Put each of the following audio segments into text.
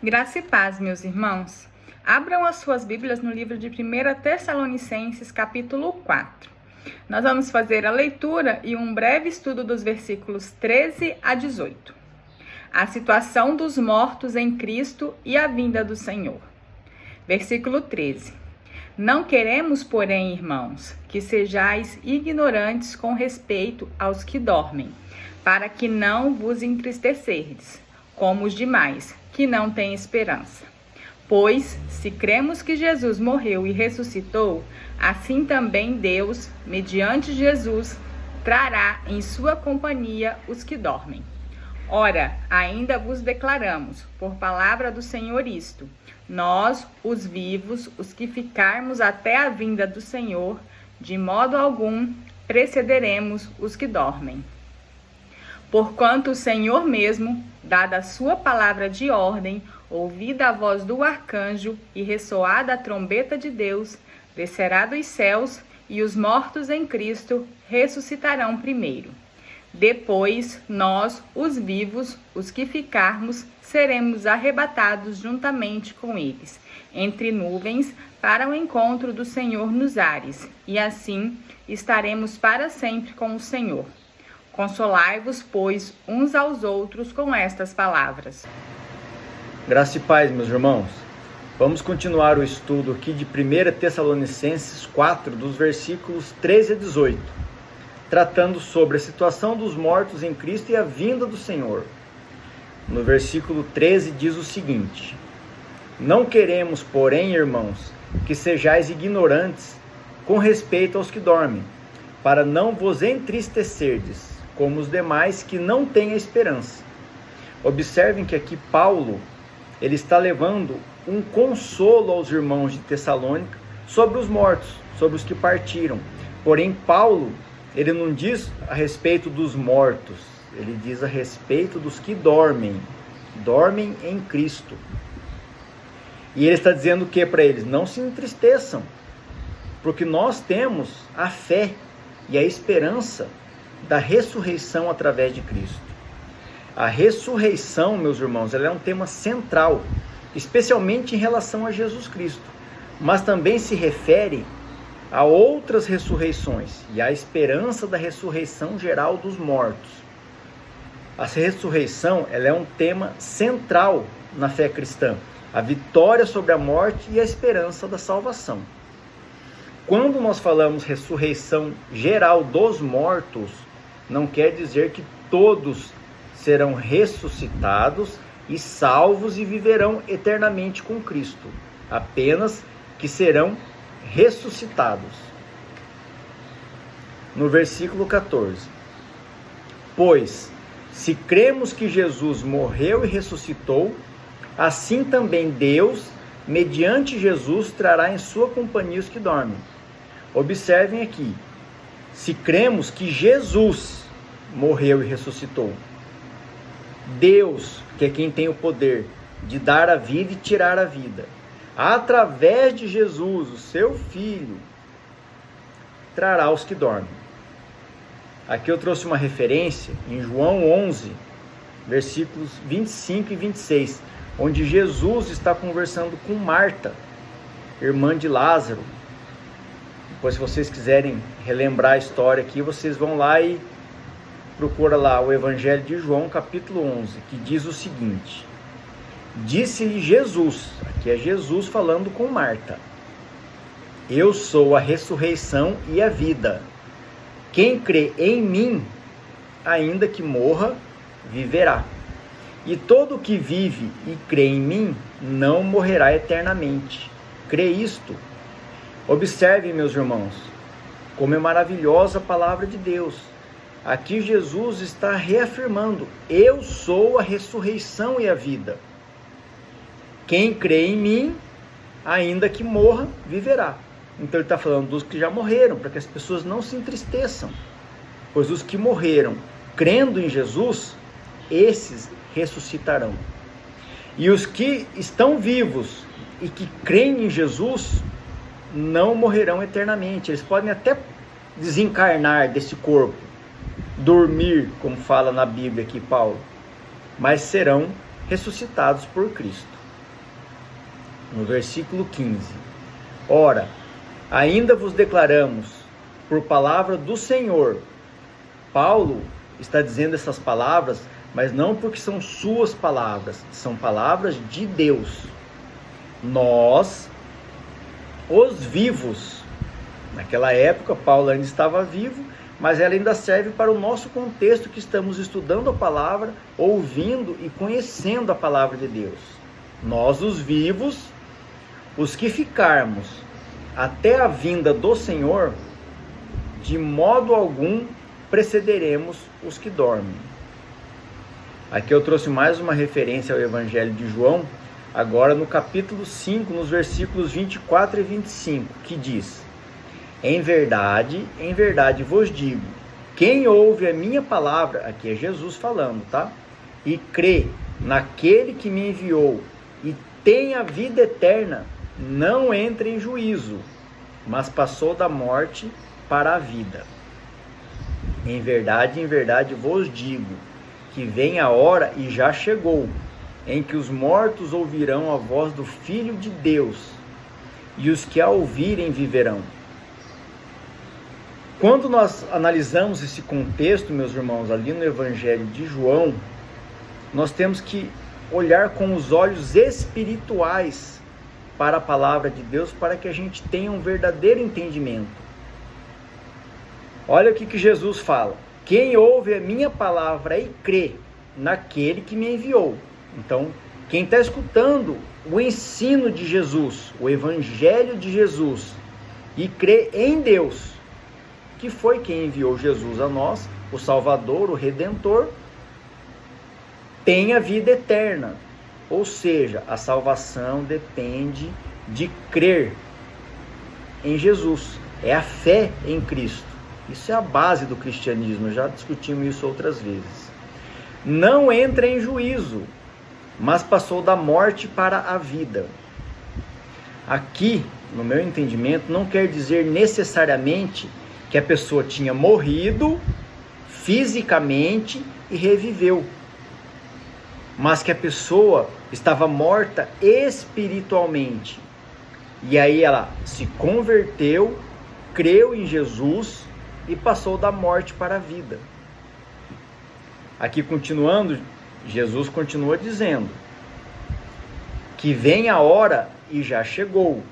Graça e paz, meus irmãos. Abram as suas Bíblias no livro de 1 Tessalonicenses, capítulo 4. Nós vamos fazer a leitura e um breve estudo dos versículos 13 a 18. A situação dos mortos em Cristo e a vinda do Senhor. Versículo 13. Não queremos, porém, irmãos, que sejais ignorantes com respeito aos que dormem, para que não vos entristecerdes, como os demais, que não têm esperança. Pois, se cremos que Jesus morreu e ressuscitou, assim também Deus, mediante Jesus, trará em sua companhia os que dormem. Ora, ainda vos declaramos, por palavra do Senhor isto: nós, os vivos, os que ficarmos até a vinda do Senhor, de modo algum precederemos os que dormem. Porquanto o Senhor mesmo, dada a sua palavra de ordem, ouvida a voz do arcanjo e ressoada a trombeta de Deus, descerá dos céus, e os mortos em Cristo ressuscitarão primeiro. Depois, nós, os vivos, os que ficarmos, seremos arrebatados juntamente com eles, entre nuvens, para o encontro do Senhor nos ares, e assim estaremos para sempre com o Senhor. Consolai-vos, pois, uns aos outros com estas palavras. Graça e paz, meus irmãos. Vamos continuar o estudo aqui de 1 Tessalonicenses 4, dos versículos 13 a 18, tratando sobre a situação dos mortos em Cristo e a vinda do Senhor. No versículo 13 diz o seguinte: não queremos, porém, irmãos, que sejais ignorantes com respeito aos que dormem, para não vos entristecerdes, como os demais que não têm a esperança. Observem que aqui Paulo, ele está levando um consolo aos irmãos de Tessalônica sobre os mortos, sobre os que partiram. Porém, Paulo, ele não diz a respeito dos mortos, ele diz a respeito dos que dormem em Cristo. E ele está dizendo o que para eles? Não se entristeçam, porque nós temos a fé e a esperança da ressurreição através de Cristo. A ressurreição, meus irmãos, ela é um tema central, especialmente em relação a Jesus Cristo, mas também se refere a outras ressurreições e à esperança da ressurreição geral dos mortos. A ressurreição, ela é um tema central na fé cristã, a vitória sobre a morte e a esperança da salvação. Quando nós falamos ressurreição geral dos mortos, não quer dizer que todos serão ressuscitados e salvos e viverão eternamente com Cristo, apenas que serão ressuscitados. No versículo 14: pois, se cremos que Jesus morreu e ressuscitou, assim também Deus, mediante Jesus, trará em sua companhia os que dormem. Observem aqui, se cremos que Jesus morreu e ressuscitou, Deus, que é quem tem o poder de dar a vida e tirar a vida, através de Jesus, o seu Filho, trará os que dormem. Aqui eu trouxe uma referência em João 11, versículos 25 e 26, onde Jesus está conversando com Marta, irmã de Lázaro. Depois, se vocês quiserem relembrar a história aqui, vocês vão lá e procura lá o Evangelho de João, capítulo 11, que diz o seguinte: disse-lhe Jesus, aqui é Jesus falando com Marta: eu sou a ressurreição e a vida. Quem crê em mim, ainda que morra, viverá. E todo que vive e crê em mim, não morrerá eternamente. Crê isto? Observem, meus irmãos, como é maravilhosa a palavra de Deus. Aqui Jesus está reafirmando: eu sou a ressurreição e a vida. Quem crê em mim, ainda que morra, viverá. Então ele está falando dos que já morreram, para que as pessoas não se entristeçam. Pois os que morreram crendo em Jesus, esses ressuscitarão. E os que estão vivos e que creem em Jesus, não morrerão eternamente. Eles podem até desencarnar desse corpo, dormir, como fala na Bíblia aqui Paulo, mas serão ressuscitados por Cristo. no versículo 15. Ora, ainda vos declaramos por palavra do Senhor. Paulo está dizendo essas palavras, mas não porque são suas palavras, são palavras de Deus. Nós, os vivos, naquela época Paulo ainda estava vivo, mas ela ainda serve para o nosso contexto que estamos estudando a palavra, ouvindo e conhecendo a palavra de Deus. Nós, os vivos, os que ficarmos até a vinda do Senhor, de modo algum precederemos os que dormem. Aqui eu trouxe mais uma referência ao Evangelho de João, agora no capítulo 5, nos versículos 24 e 25, que diz: em verdade vos digo, quem ouve a minha palavra, aqui é Jesus falando, tá? E crê naquele que me enviou e tem a vida eterna, não entra em juízo, mas passou da morte para a vida. Em verdade vos digo, que vem a hora e já chegou, em que os mortos ouvirão a voz do Filho de Deus, e os que a ouvirem viverão. Quando nós analisamos esse contexto, meus irmãos, ali no Evangelho de João, nós temos que olhar com os olhos espirituais para a palavra de Deus, para que a gente tenha um verdadeiro entendimento. Olha o que Jesus fala: quem ouve a minha palavra e crê naquele que me enviou. Então, quem está escutando o ensino de Jesus, o Evangelho de Jesus, e crê em Deus, que foi quem enviou Jesus a nós, o Salvador, o Redentor, tem a vida eterna. Ou seja, a salvação depende de crer em Jesus. É a fé em Cristo. Isso é a base do cristianismo, já discutimos isso outras vezes. Não entra em juízo, mas passou da morte para a vida. Aqui, no meu entendimento, não quer dizer necessariamente que a pessoa tinha morrido fisicamente e reviveu, mas que a pessoa estava morta espiritualmente. E aí ela se converteu, creu em Jesus e passou da morte para a vida. Aqui continuando, Jesus continua dizendo que vem a hora e já chegou,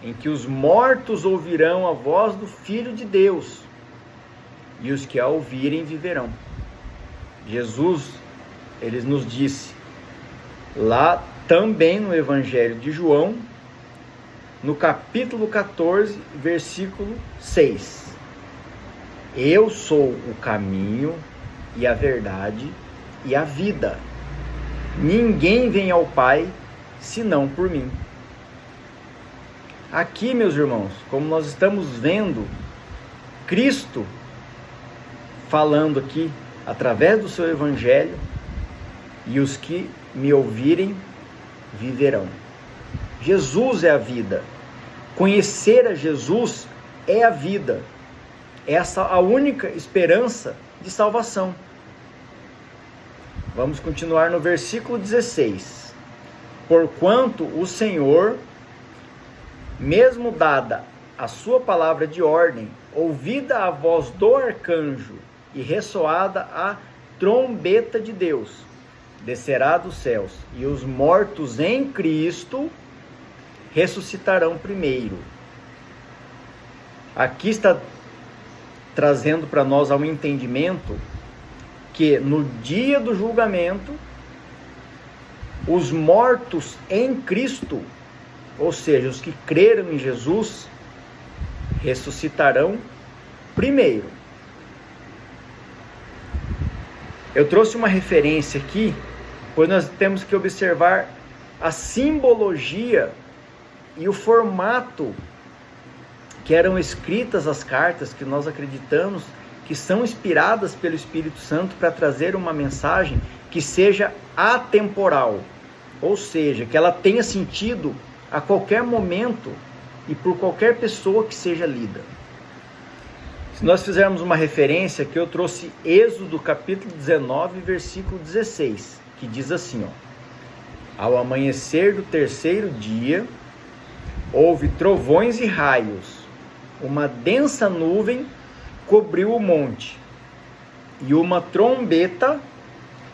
em que os mortos ouvirão a voz do Filho de Deus, e os que a ouvirem viverão. Jesus, ele nos disse lá também no Evangelho de João, no capítulo 14, versículo 6. Eu sou o caminho e a verdade e a vida. Ninguém vem ao Pai senão por mim. Aqui, meus irmãos, como nós estamos vendo Cristo falando aqui através do seu Evangelho, e os que me ouvirem viverão. Jesus é a vida. Conhecer a Jesus é a vida. Essa é a única esperança de salvação. Vamos continuar no versículo 16. Porquanto o Senhor, mesmo dada a sua palavra de ordem, ouvida a voz do arcanjo e ressoada a trombeta de Deus, descerá dos céus, e os mortos em Cristo ressuscitarão primeiro. Aqui está trazendo para nós um entendimento que no dia do julgamento, os mortos em Cristo, ou seja, os que creram em Jesus, ressuscitarão primeiro. Eu trouxe uma referência aqui, pois nós temos que observar a simbologia e o formato que eram escritas as cartas, que nós acreditamos que são inspiradas pelo Espírito Santo para trazer uma mensagem que seja atemporal, ou seja, que ela tenha sentido a qualquer momento e por qualquer pessoa que seja lida. Se nós fizermos uma referência, que eu trouxe Êxodo capítulo 19, versículo 16, que diz assim, Ao amanhecer do terceiro dia, houve trovões e raios. Uma densa nuvem cobriu o monte, e uma trombeta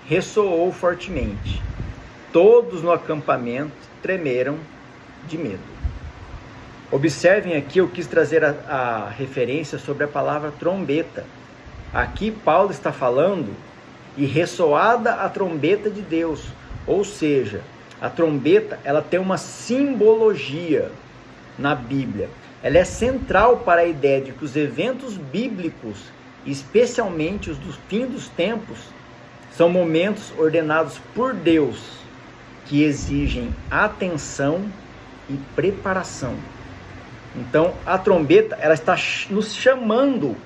ressoou fortemente. Todos no acampamento tremeram de medo. Observem aqui, eu quis trazer a referência sobre a palavra trombeta. Aqui Paulo está falando e ressoada a trombeta de Deus, ou seja, a trombeta ela tem uma simbologia na Bíblia. Ela é central para a ideia de que os eventos bíblicos, especialmente os do fim dos tempos, são momentos ordenados por Deus que exigem atenção e preparação. Então, a trombeta ela está nos chamando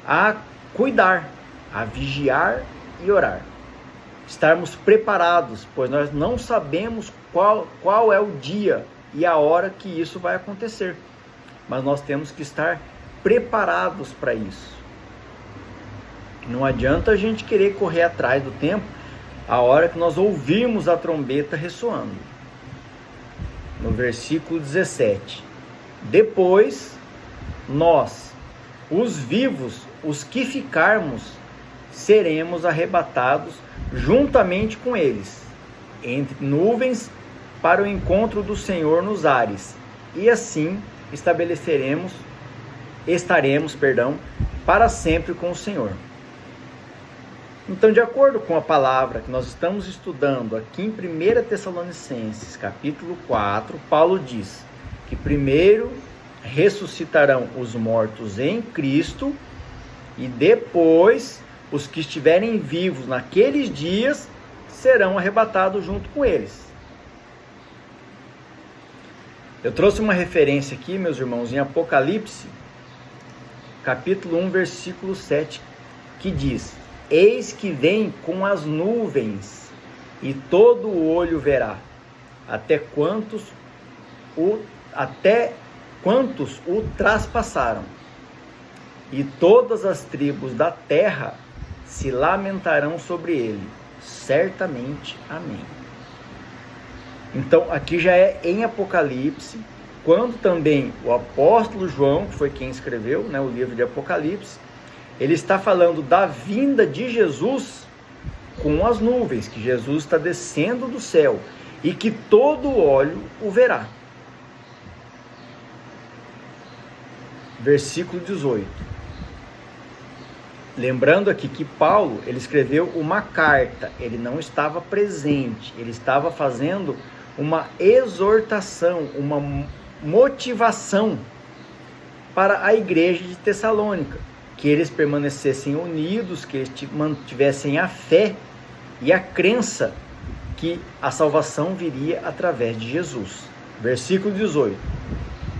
a cuidar, a vigiar e orar. Estarmos preparados, pois nós não sabemos qual é o dia e a hora que isso vai acontecer. Mas nós temos que estar preparados para isso. Não adianta a gente querer correr atrás do tempo a hora que nós ouvirmos a trombeta ressoando. No versículo 17. Depois, nós, os vivos, os que ficarmos, seremos arrebatados juntamente com eles, entre nuvens, para o encontro do Senhor nos ares, e assim estaremos para sempre com o Senhor. Então, de acordo com a palavra que nós estamos estudando aqui em 1 Tessalonicenses, capítulo 4, Paulo diz que primeiro ressuscitarão os mortos em Cristo e depois os que estiverem vivos naqueles dias serão arrebatados junto com eles. Eu trouxe uma referência aqui, meus irmãos, em Apocalipse, capítulo 1, versículo 7, que diz: Eis que vem com as nuvens, e todo o olho verá, até quantos o traspassaram, e todas as tribos da terra se lamentarão sobre ele. Certamente. Amém. Então, aqui já é em Apocalipse, quando também o apóstolo João, que foi quem escreveu, o livro de Apocalipse, ele está falando da vinda de Jesus com as nuvens, que Jesus está descendo do céu e que todo olho o verá. Versículo 18. Lembrando aqui que Paulo, ele escreveu uma carta, ele não estava presente, ele estava fazendo uma exortação, uma motivação para a igreja de Tessalônica, que eles permanecessem unidos, que eles mantivessem a fé e a crença que a salvação viria através de Jesus. Versículo 18.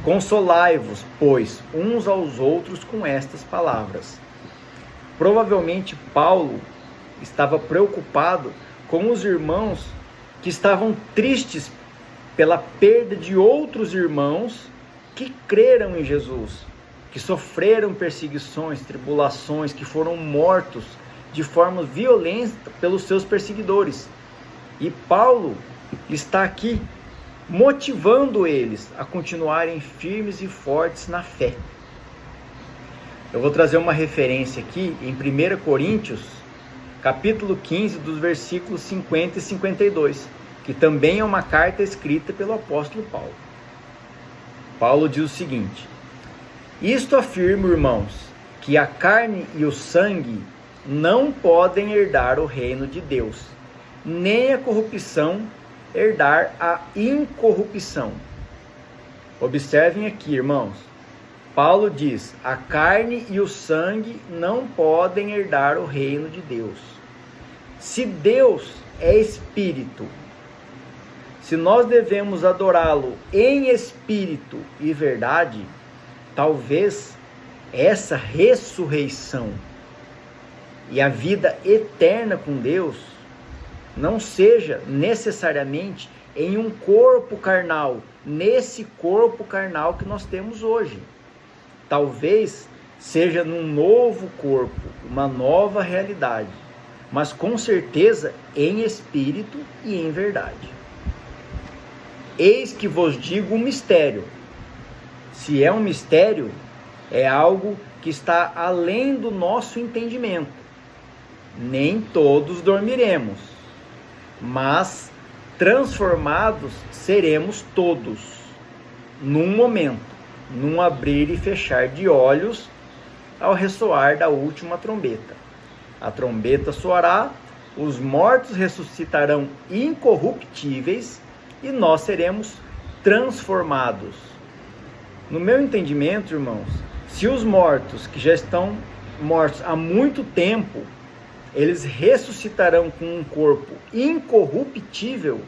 Consolai-vos, pois, uns aos outros com estas palavras. Provavelmente Paulo estava preocupado com os irmãos que estavam tristes pela perda de outros irmãos que creram em Jesus, que sofreram perseguições, tribulações, que foram mortos de forma violenta pelos seus perseguidores. E Paulo está aqui motivando eles a continuarem firmes e fortes na fé. Eu vou trazer uma referência aqui em 1 Coríntios, capítulo 15, dos versículos 50 e 52, que também é uma carta escrita pelo apóstolo Paulo. Paulo diz o seguinte: Isto afirmo, irmãos, que a carne e o sangue não podem herdar o reino de Deus, nem a corrupção herdar a incorrupção. Observem aqui, irmãos. Paulo diz: a carne e o sangue não podem herdar o reino de Deus. Se Deus é espírito, se nós devemos adorá-lo em espírito e verdade, talvez essa ressurreição e a vida eterna com Deus não seja necessariamente em um corpo carnal, nesse corpo carnal que nós temos hoje. Talvez seja num novo corpo, uma nova realidade, mas com certeza em espírito e em verdade. Eis que vos digo um mistério. Se é um mistério, é algo que está além do nosso entendimento. Nem todos dormiremos, mas transformados seremos todos, num momento, num abrir e fechar de olhos, ao ressoar da última trombeta. A trombeta soará, os mortos ressuscitarão incorruptíveis e nós seremos transformados. No meu entendimento, irmãos, se os mortos que já estão mortos há muito tempo, eles ressuscitarão com um corpo incorruptível,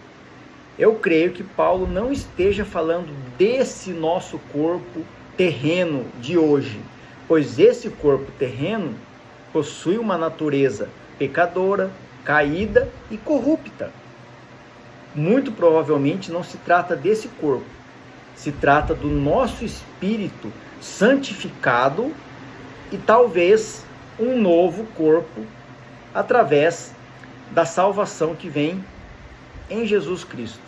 eu creio que Paulo não esteja falando desse nosso corpo terreno de hoje, pois esse corpo terreno possui uma natureza pecadora, caída e corrupta. Muito provavelmente não se trata desse corpo, se trata do nosso espírito santificado e talvez um novo corpo através da salvação que vem em Jesus Cristo.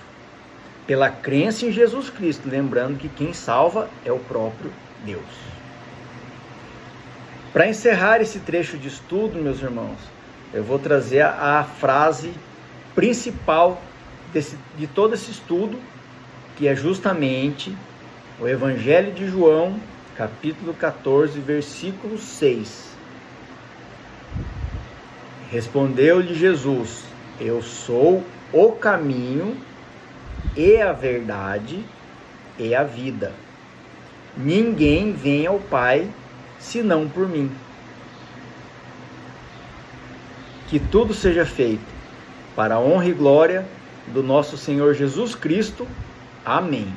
Pela crença em Jesus Cristo, lembrando que quem salva é o próprio Deus. Para encerrar esse trecho de estudo, meus irmãos, eu vou trazer a frase principal de todo esse estudo, que é justamente o Evangelho de João, capítulo 14, versículo 6. Respondeu-lhe Jesus: eu sou o caminho e a verdade e a vida. Ninguém vem ao Pai senão por mim. Que tudo seja feito para a honra e glória do nosso Senhor Jesus Cristo. Amém.